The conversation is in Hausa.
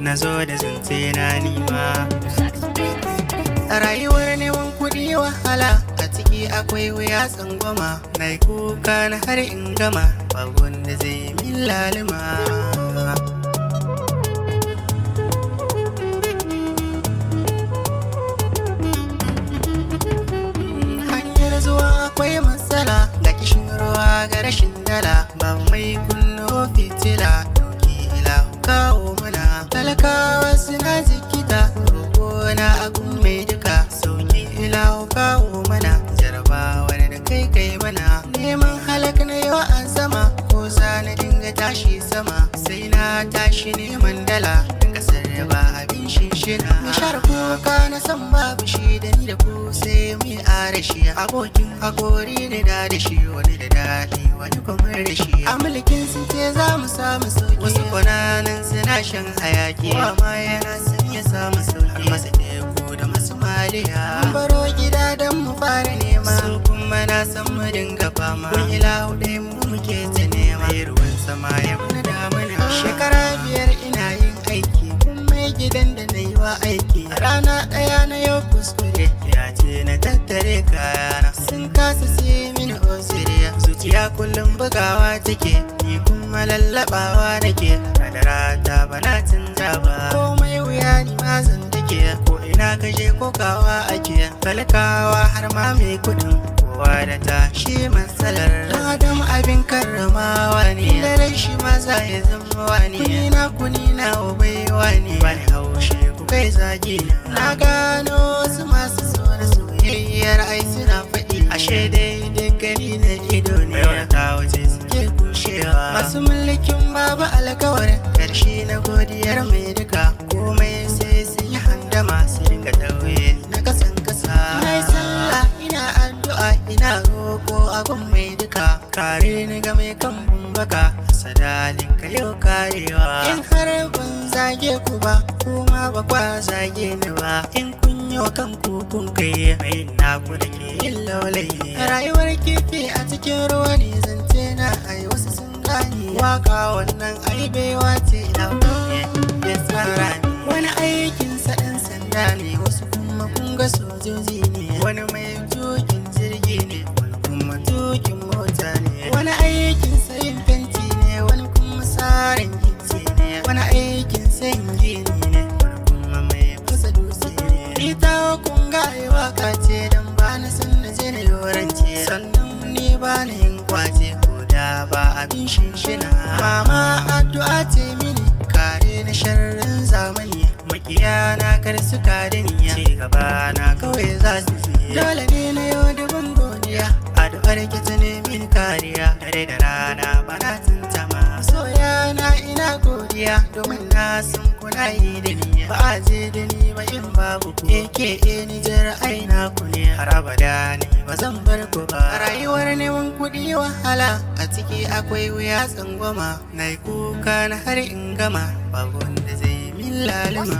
na zo da zance na nima. Rayuwar neman kuɗi wahala, a ciki akwai wuya tsangwama. Na yi kuka na har in gama, babu wanda zai min lalima. Hanyar zuwa akwai matsala, ga kishin ruwa ga rashin dala. Babu mai kunno fitila, ɗauki ilahu kawo mana. Talakawa suna jikita, roƙo na agun mai duka. Sauki ilahu kawo mana, jarabawar da kai mana. Neman halak na yau an zama, ko za na dinga tashi sama. Sai na tashi neman dala, kasar ba abin shinshina. Nishar kuka na san babu shi, da ni da ku sai mu yi arashi. Abokin hakori da shi, wani da daɗi wani kuma da shi. A mulkin sun ce za mu samu sauki, wasu kwananan suna shan hayaki. Wa ma yana son ya samu sauki, masa teku da masu maliya. Mun baro gida don mu fara nema, su kuma na san mu dinga fama. Kun ilahu ɗaya mu muke ta nema, ruwan sama ya mana damuna. Shekara 5 ina yin aiki, kun mai gidan da na yi wa aiki. A rana ɗaya na yau kuskure, ya ce na tattare kayana. Sun kasa sai mini osiriya, zuciya kullum bugawa take, ni kuma lallaɓawa nake. Kadara ta bana canza ba, komai wuya ni ma zan take. Ko ina kashe ko kawa ake, talakawa har ma mai kuɗin. Kowa da ta shi matsalar, adam abin karramawa ne. Da rai shi ma za ya zama wani, kuni na ubaiwa ne. Bani haushe ku kai zagi na gano wasu masu so na soyayyar ai suna faɗi. Ashe daidai gani na ido ne, ta waje suke kushewa. Masu mulkin babu alkawarin ƙarshe na godiyar mai duka. Komai sai sun yi handama, su dinga tauye na kasan kasa. Na yi sallah ina addu'a, ina roƙo abin mai duka. Kare ni ga mai kan baka, sadalin ka yau karewa. In har ban zage ku ba, kuma ba kwa zage ni ba. In kun yi wa kanku kun kai, mai naku da ke yin laulayi. Rayuwar kifi a cikin ruwa ne, zance na ai wasu sun gane. Waka wannan ai baiwa ce, ina kuke ya tsara ne. Wani aikinsa ɗan sanda ne, wasu kuma kun ga sojoji ne. Wani mai tukin jirgi ne, wani kuma tukin mota ne. Wani aikin sayin fenti ne, wani kuma sarin gitse ne. Wani aikin sayin gini ne, wani kuma mai fasa dutse ne. Ita kun ga waka ce, dan ba na san na je na yorance. Sannan ni ba na yin kwace, ko da ba abin shinshina. Mama addu'a ce mini, kare na sharrin zamani. Makiya na kar su kare ni, ci gaba na kawai za su fiye. Dole ne na yau dubin godiya, addu'ar ki ta min kariya. Dare da rana bana tuntama, soya na ina godiya. Domin na san kuna yi da ni, ba a je da ni ba in babu ku. AKA Niger aina ku ne, har abada ne ba zan bar ku ba. Rayuwar neman kuɗi wahala, a ciki akwai wuya tsangwama. Na yi kuka na har in gama, babu wanda zai min lalima.